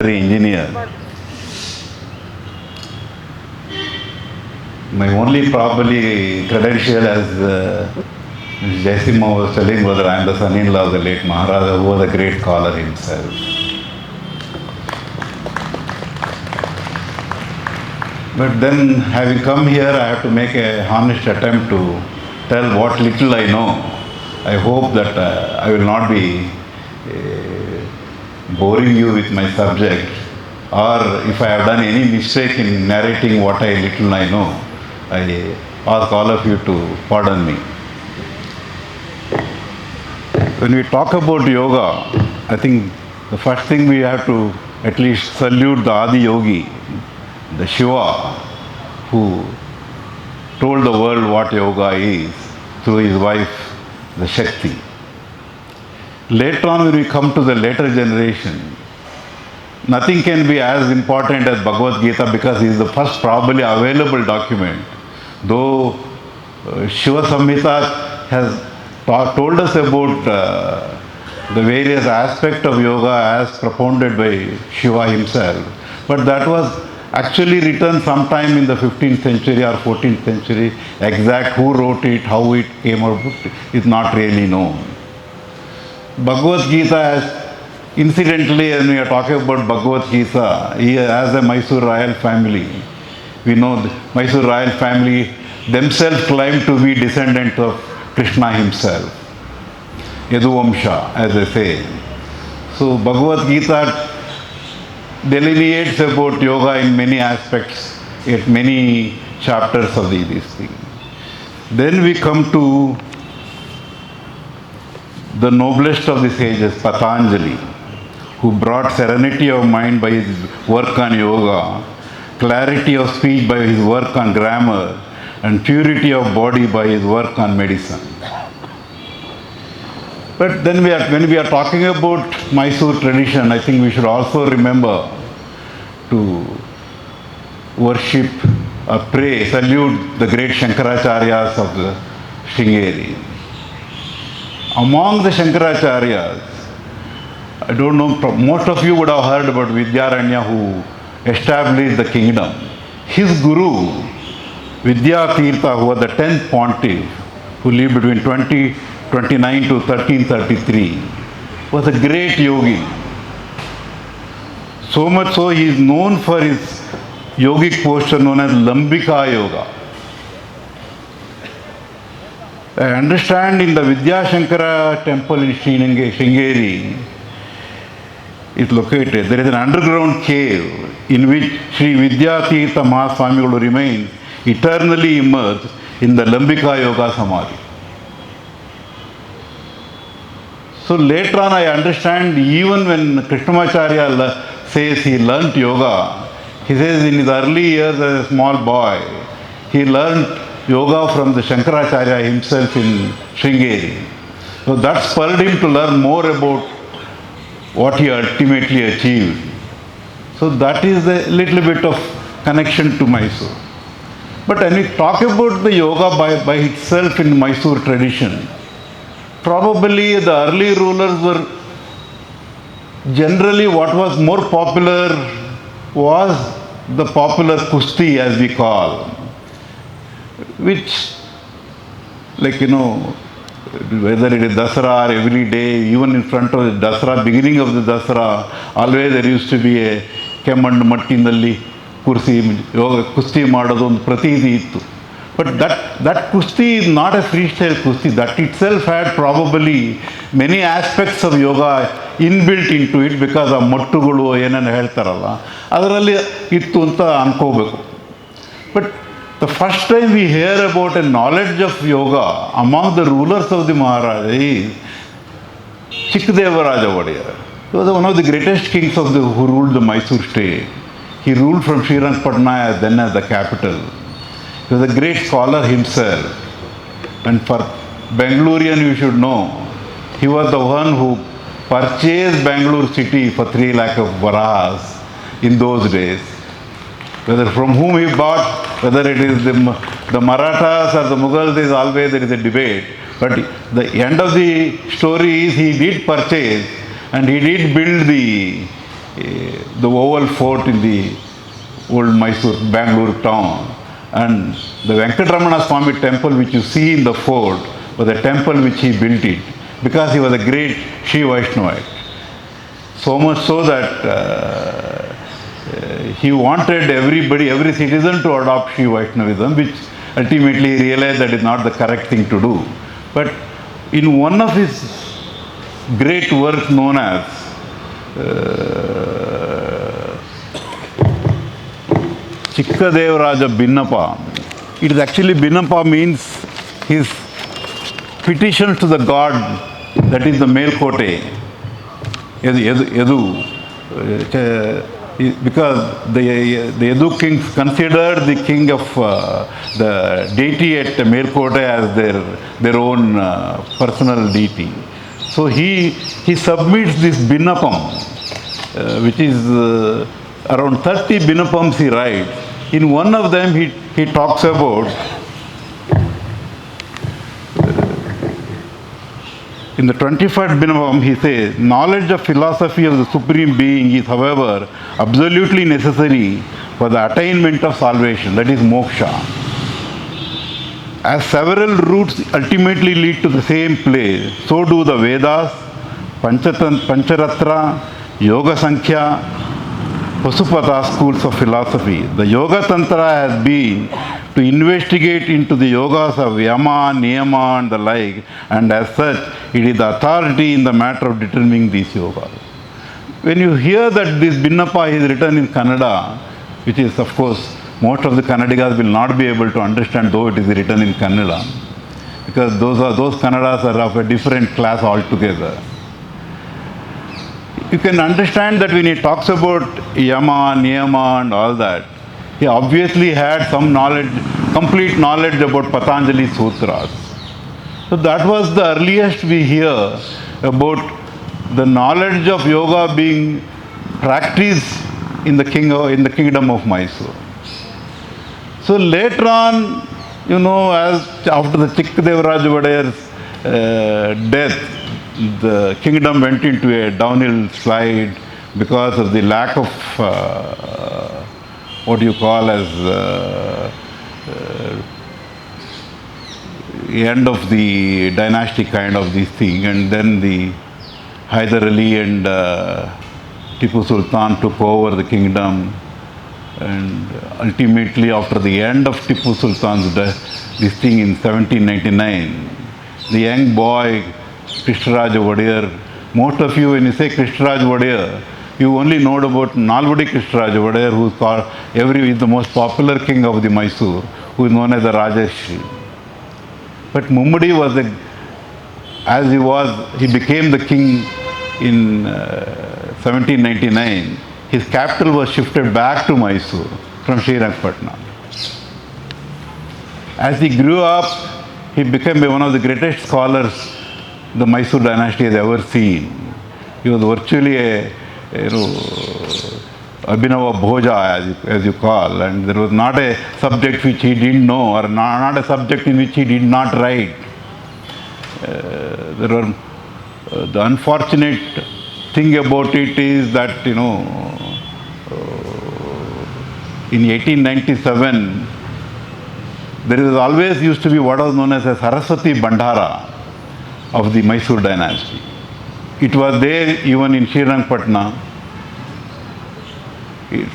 engineer. My only probably credential as Jayasima was telling was that I am the son-in-law of the late Maharaja, who was a great scholar himself. But then, having come here, I have to make a honest attempt to tell what little I know. I hope that I will not be boring you with my subject, or if I have done any mistake in narrating what little I know, I ask all of you to pardon me. When we talk about yoga, I think the first thing we have to at least salute the Adi Yogi, the Shiva, who told the world what yoga is through his wife, the Shakti. Later on, when we come to the later generation, nothing can be as important as Bhagavad Gita because it is the first probably available document. Though Shiva Samhita has told us about the various aspects of yoga as propounded by Shiva himself, but that was actually written sometime in the 15th century or 14th century. Exact who wrote it, how it came out, is not really known. Bhagavad Gita, incidentally, when we are talking about Bhagavad Gita, as a Mysore royal family, we know the Mysore royal family themselves claim to be descendants of Krishna himself, Yaduvamsha, as they say. So Bhagavad Gita delineates about yoga in many aspects, at many chapters of these things. Then we come to the noblest of the sages, Patanjali, who brought serenity of mind by his work on yoga, clarity of speech by his work on grammar, and purity of body by his work on medicine. But then when we are talking about Mysore tradition, I think we should also remember to worship, pray, salute the great Shankaracharyas of the Sringeri. Among the Shankaracharyas, I don't know, most of you would have heard about Vidyaranya, who established the kingdom. His guru, Vidyatirtha, who was the 10th pontiff, who lived between 2029 to 1333, was a great yogi. So much so he is known for his yogic posture known as Lambika Yoga. I understand in the Vidyashankara temple in Sringeri is located. There is an underground cave in which Sri Vidyatirtha Mahaswami will remain eternally immersed in the Lambika Yoga Samadhi. So later on I understand even when Krishnamacharya says he learnt yoga, he says in his early years as a small boy, he learnt yoga from the Shankaracharya himself in Sringeri. So that spurred him to learn more about what he ultimately achieved. So that is a little bit of connection to Mysore. But when we talk about the yoga by itself in Mysore tradition, probably the early rulers were generally what was more popular was the popular kusti, as we call, which, like, whether it is Dasara or every day, even in front of the Dasara, beginning of the Dasara, always there used to be a ಕೆಮ್ಮಣ್ಣು ಮಟ್ಟಿನಲ್ಲಿ ಕುರ್ಸಿ ಯೋಗ ಕುಸ್ತಿ ಮಾಡೋದು ಒಂದು ಪ್ರತೀತಿ ಇತ್ತು. But that kusti is not a freestyle kusti. That itself had probably many aspects of yoga inbuilt into it because ಆ ಮಟ್ಟುಗಳು ಏನೇನು ಹೇಳ್ತಾರಲ್ಲ ಅದರಲ್ಲಿ ಇತ್ತು ಅಂತ ಅನ್ಕೋಬೇಕು. But the first time we hear about a knowledge of yoga among the rulers of the Maharaja is Chikdevaraja Wadiyar. He was one of the greatest kings who ruled the Mysore state. He ruled from Srirangpatna then as the capital. He was a great scholar himself. And for Bangalorean, you should know, he was the one who purchased Bangalore city for 3 lakh of varahas in those days. Whether from whom he bought, whether it is the Marathas or the Mughals, is always there is a debate. But the end of the story is he did purchase and he did build the the oval fort in the old Mysore, Bangalore town. And the Venkatramana Swami temple which you see in the fort was a temple which he built it because he was a great Shri Vaishnavite. So much so that he wanted every citizen to adopt Shri Vaishnavism, which ultimately he realized that is not the correct thing to do. But in one of his great works known as Chikkadevaraja Binnapa, it is actually Binnapa means his petitions to the god, that is the Melkote, Yadu, because the Yadu kings considered the king of the deity at Melkote as their own personal deity. So he submits this Binnapam, which is around 30 Binnapams he writes. In one of them he talks about, in the 25th Binnapam he says, knowledge of philosophy of the Supreme Being is however absolutely necessary for the attainment of salvation, that is moksha. As several routes ultimately lead to the same place, so do the Vedas, Pancharatra, Yoga Sankhya, Pasupata schools of philosophy. The Yoga Tantra has been to investigate into the yogas of Yama, Niyama and the like, and as such, it is the authority in the matter of determining these yogas. When you hear that this Binnapa is written in Kannada, which is of course, most of the Kannadigas will not be able to understand though it is written in Kannada, because those Kannadas are of a different class altogether. You can understand that when he talks about Yama, Niyama and all that, he obviously had some knowledge, complete knowledge about Patanjali Sutras. So that was the earliest we hear about the knowledge of yoga being practiced in the kingdom of Mysore. So later on, as after the Chikkadevaraja Wadiyar's death, the kingdom went into a downhill slide because of the lack of what you call as end of the dynasty kind of this thing, and then the Hyder Ali and Tipu Sultan took over the kingdom, and ultimately after the end of Tipu Sultan's death, this thing in 1799, the young boy Shri Rajachandra Urs, most of you when you say Shri Rajachandra Urs, you only know about Nalvadi Shri Rajachandra Urs, who is called is the most popular king of the Mysore, who is known as the Rajashri. But Mummadi was he became the king in 1799. His capital was shifted back to Mysore from Srirangpatna. As he grew up, he became one of the greatest scholars the Mysore dynasty has ever seen. He was virtually a Abhinava Bhoja, as you call, and there was not a subject which he didn't know, or not a subject in which he did not write. The unfortunate thing about it is that, in 1897, there is always used to be what was known as a Saraswati Bandhara of the Mysore dynasty. It was there even in Srirangpatna.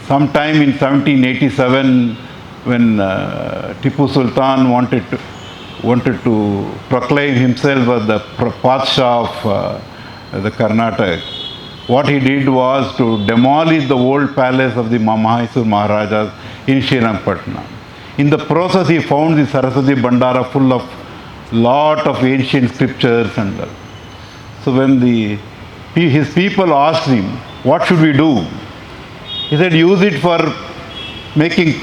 Sometime in 1787, when Tipu Sultan wanted to proclaim himself as the Padshah of the Karnataka, what he did was to demolish the old palace of the Mysore Maharajas in Srirangpatna. In the process, he found the Saraswati Bandhara full of lot of ancient scriptures and all. So when his people asked him, what should we do? He said, use it for making,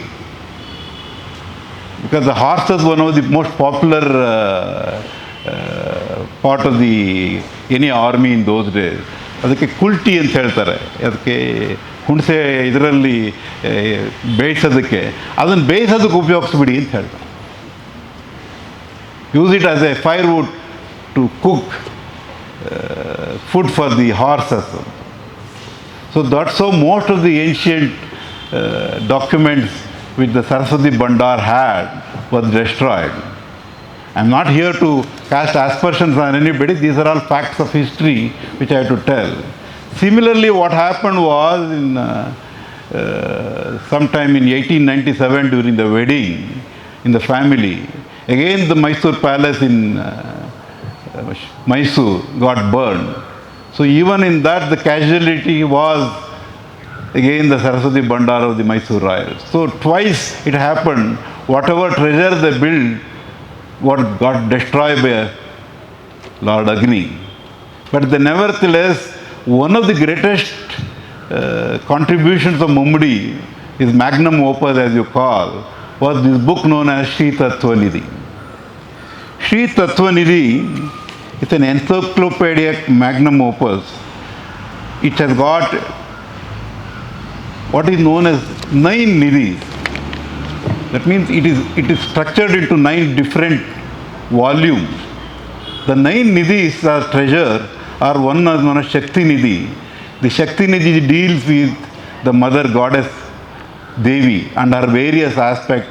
because the horse was one of the most popular part of any army in those days. ಅದಕ್ಕೆ ಕುಲ್ಟಿ ಅಂತ ಹೇಳ್ತಾರೆ, ಅದಕ್ಕೆ ಹುಣಸೆ ಇದರಲ್ಲಿ ಬೇಯಿಸೋದಕ್ಕೆ, ಅದನ್ನು ಬೇಯಿಸೋದಕ್ಕೆ ಉಪಯೋಗಿಸ್ಬಿಡಿ ಅಂತ ಹೇಳ್ತಾರೆ. Use it as a firewood to cook food for the horses. So that's how most of the ancient documents which the Saraswati Bhandar had was destroyed. I'm not here to cast aspersions on anybody. These are all facts of history which I have to tell. Similarly, what happened was in sometime in 1897 during the wedding in the family, again the Mysore palace in Mysore got burned. So even in that the casualty was again the Saraswati Bhandar of the Mysore Royals. So twice it happened, whatever treasure they built, what got destroyed by Lord Agni. But nevertheless, one of the greatest contributions of Mummadi, his magnum opus as you call, was this book known as Shri Tattva Nidhi. Shri Tattva Nidhi is an encyclopedic magnum opus. It has got what is known as 9 nidhis. That means it is structured into 9 different volumes. The 9 nidhis are treasure are one is known as Shakti Nidhi. The Shakti Nidhi deals with the mother goddess Devi and her various aspects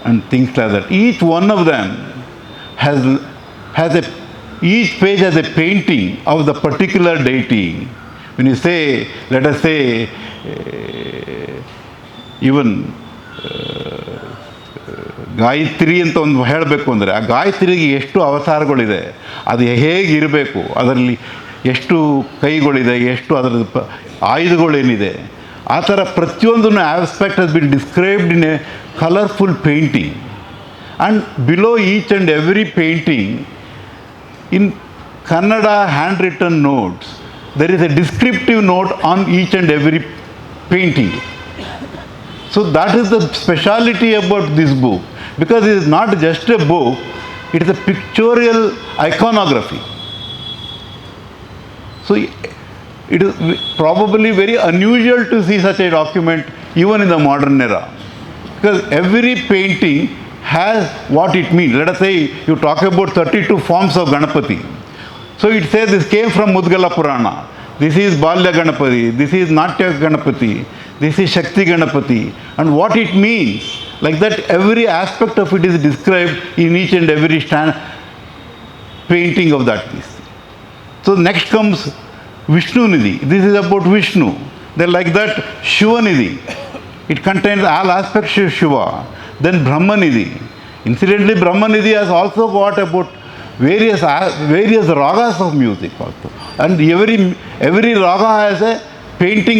and things like that. Each one of them each page has a painting of the particular deity. When you say, let us say, even Gayatri ಅಂತ ಒಂದು ಹೇಳಬೇಕು ಅಂದರೆ ಆ ಗಾಯತ್ರಿಗೆ ಎಷ್ಟು ಅವತಾರಗಳಿದೆ, ಅದು ಹೇಗಿರಬೇಕು, ಅದರಲ್ಲಿ ಎಷ್ಟು ಕೈಗಳಿದೆ, ಎಷ್ಟು ಅದರ ಆಯುಧಗಳೇನಿದೆ, ಆ ಥರ ಪ್ರತಿಯೊಂದನ್ನು aspect has been described in a colourful painting. And below each and every painting in Kannada hand written notes there is a descriptive note on each and every painting. So that is the speciality about this book, because it is not just a book, it is a pictorial iconography. So it is probably very unusual to see such a document even in the modern era, because every painting has what it means. Let us say you talk about 32 forms of Ganapati. So it says this came from Mudgala Purana. This is Balya Ganapati, this is Natya Ganapati, this is Shakti Ganapati. And what it means, like that every aspect of it is described in each and every painting of that piece. So next comes Vishnu Nidhi. This is about Vishnu. Then like that Shiva Nidhi. It contains all aspects of Shiva. Then Brahma Nidhi. Incidentally, Brahma Nidhi has also got about various ragas of music also, and every raga has a painting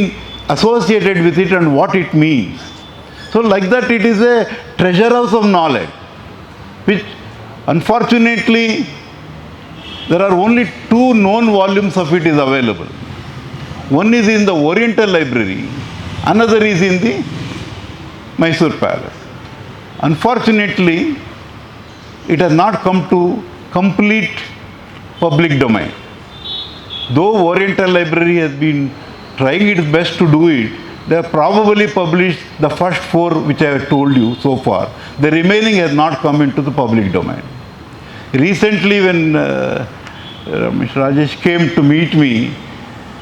associated with it and what it means. So like that it is a treasure house of knowledge, which unfortunately there are only 2 known volumes of it is available. One is in the Oriental Library, another is in the Mysore Palace. Unfortunately, it has not come to complete public domain. Though Oriental Library has been trying its best to do it, they have probably published the first 4 which I have told you so far. The remaining has not come into the public domain. Recently when Mr. Rajesh came to meet me,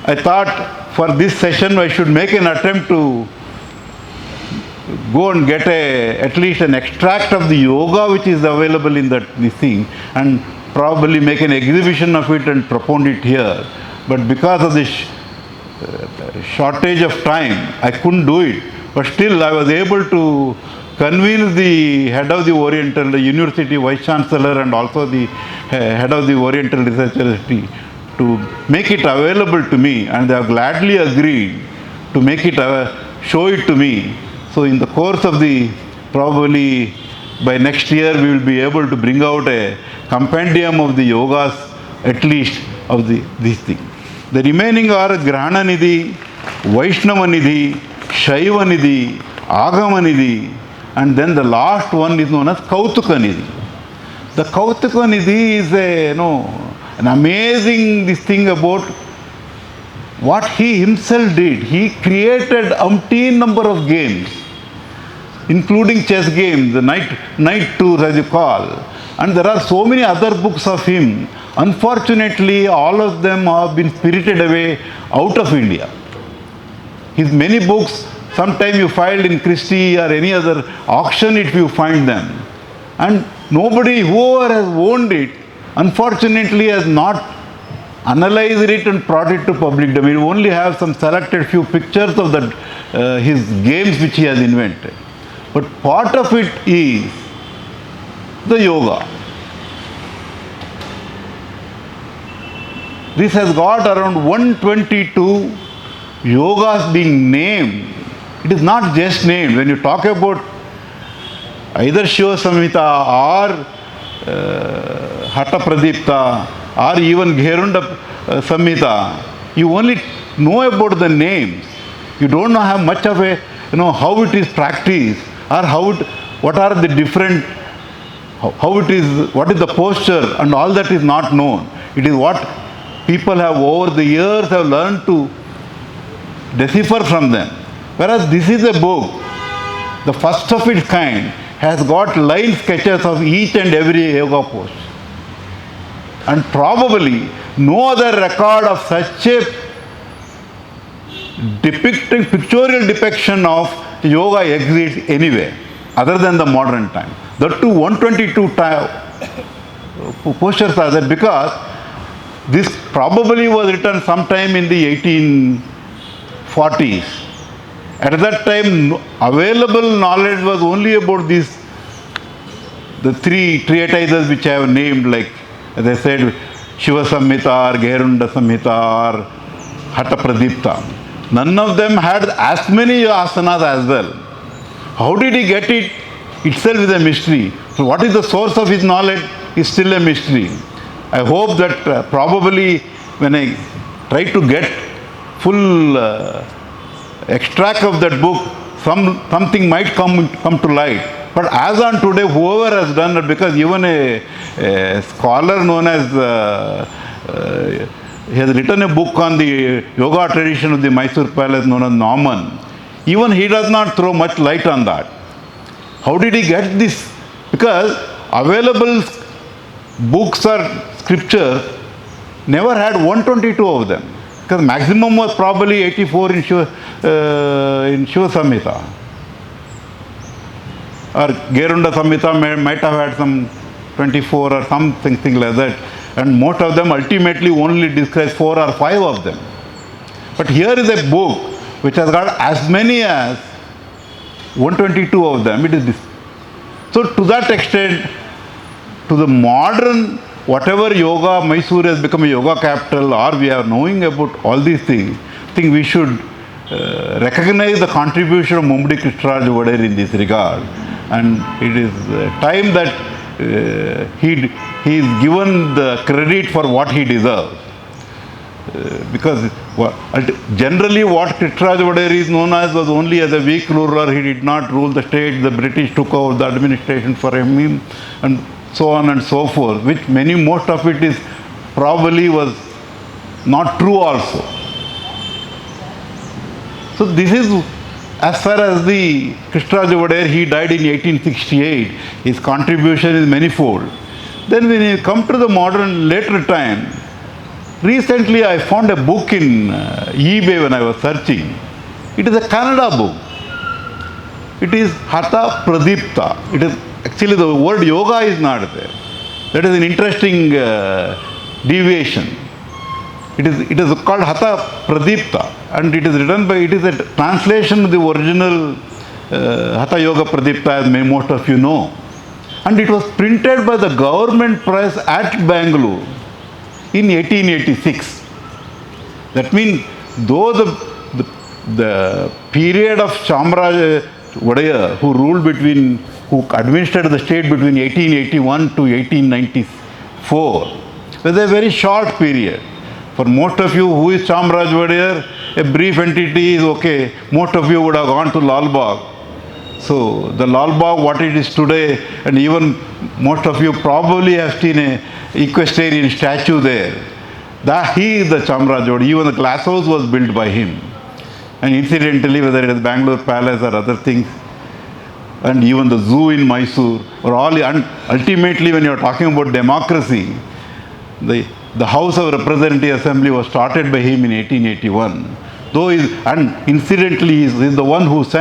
I thought for this session I should make an attempt to go and get at least an extract of the yoga which is available in this thing, and probably make an exhibition of it and propound it here. But because of this shortage of time, I couldn't do it. But still I was able to convince the head of the Oriental, the University Vice Chancellor, and also the head of the Oriental Research University to make it available to me, and they have gladly agreed to make it show it to me. So in the course of probably by next year we will be able to bring out a compendium of the yogas, at least of these things. The remaining are Grahana Nidhi, Vaishnava Nidhi, Shaiva Nidhi, Agama Nidhi, and then the last one is known as Kautuka Nidhi. The Kautuka Nidhi is an amazing thing about what he himself did. He created umpteen number of games, including chess games, the night tours as you call. And there are so many other books of him. Unfortunately, all of them have been spirited away out of India. His many books, sometime you find in Christie or any other auction if you find them. And nobody, whoever has owned it, unfortunately has not analyzed it and brought it to public domain. We only have some selected few pictures of that, his games which he has invented. But part of it is the yoga. This has got around 122 yogas being named. It is not just named. When you talk about either Shiva Samhita or Hatha Pradipta or even Gherunda Samhita, you only know about the names. You don't know have much of a, how it is practiced or what are the different, how it is, what is the posture, and all that is not known. It is what people have over the years have learned to decipher from them. Whereas this is a book, the first of its kind, has got line sketches of each and every yoga pose. And probably no other record of such a pictorial depiction of yoga exists anywhere other than the modern time. The 122 postures are there because this probably was written sometime in the 1840s. At that time, available knowledge was only about the three treatises which I have named, like, as I said, Shiva Samhita or Gherunda Samhita or Hatha Pradipta. None of them had as many asanas as well. How did he get it? Itself is a mystery. So what is the source of his knowledge is still a mystery. I hope that probably when I try to get full extract of that book, something might come to light. But as on today, whoever has done it, because even a scholar known as, he has written a book on the yoga tradition of the Mysore palace known as Norman. Even he does not throw much light on that. How did he get this? Because available books or scriptures never had 122 of them. Because maximum was probably 84 in Shiva Samhita. Or Gherunda Samhita might have had some 24 or something like that. And most of them ultimately only describe 4 or 5 of them. But here is a book which has got as many as 122 of them. It is this. So to that extent, to the modern, whatever yoga, Mysore has become a yoga capital, or we are knowing about all these things, I think we should recognize the contribution of Mummadi Krishnaraj Wadiyar in this regard. And it is time that he is given the credit for what he deserves. Because generally what Krishnaraj Wadiyar is known as was only as a weak ruler. He did not rule the state. The British took over the administration for him, and so on and so forth, which most of it is probably was not true also. So this is as far as the Krishnaraj Wadiyar, he died in 1868. His contribution is manifold. Then when you come to the modern later time, recently I found a book in eBay when I was searching. It is a Kannada book. It is Hatha Pradipta. It is actually the word yoga is not there. That is an interesting deviation. It is called Hatha Pradipta, and it is written by, it is a translation of the original Hatha Yoga Pradipta, as most of you know. And it was printed by the government press at Bangalore in 1886. That means, though the period of Chamaraja Wadiyar, who administered the state between 1881 to 1894, was a very short period. For most of you, who is Chamaraja Wadiyar? A brief entity is okay. Most of you would have gone to Lal Bagh. So the Lal Bagh, what it is today, and even most of you probably have seen a equestrian statue there. He is the Chamaraja Wadiyar. Even the glass house was built by him. And incidentally, whether it is Bangalore Palace or other things, and even the zoo in Mysore, or all, and ultimately when you are talking about democracy, the House of Representative Assembly was started by him in 1881. Though, and incidentally, he is the one who sang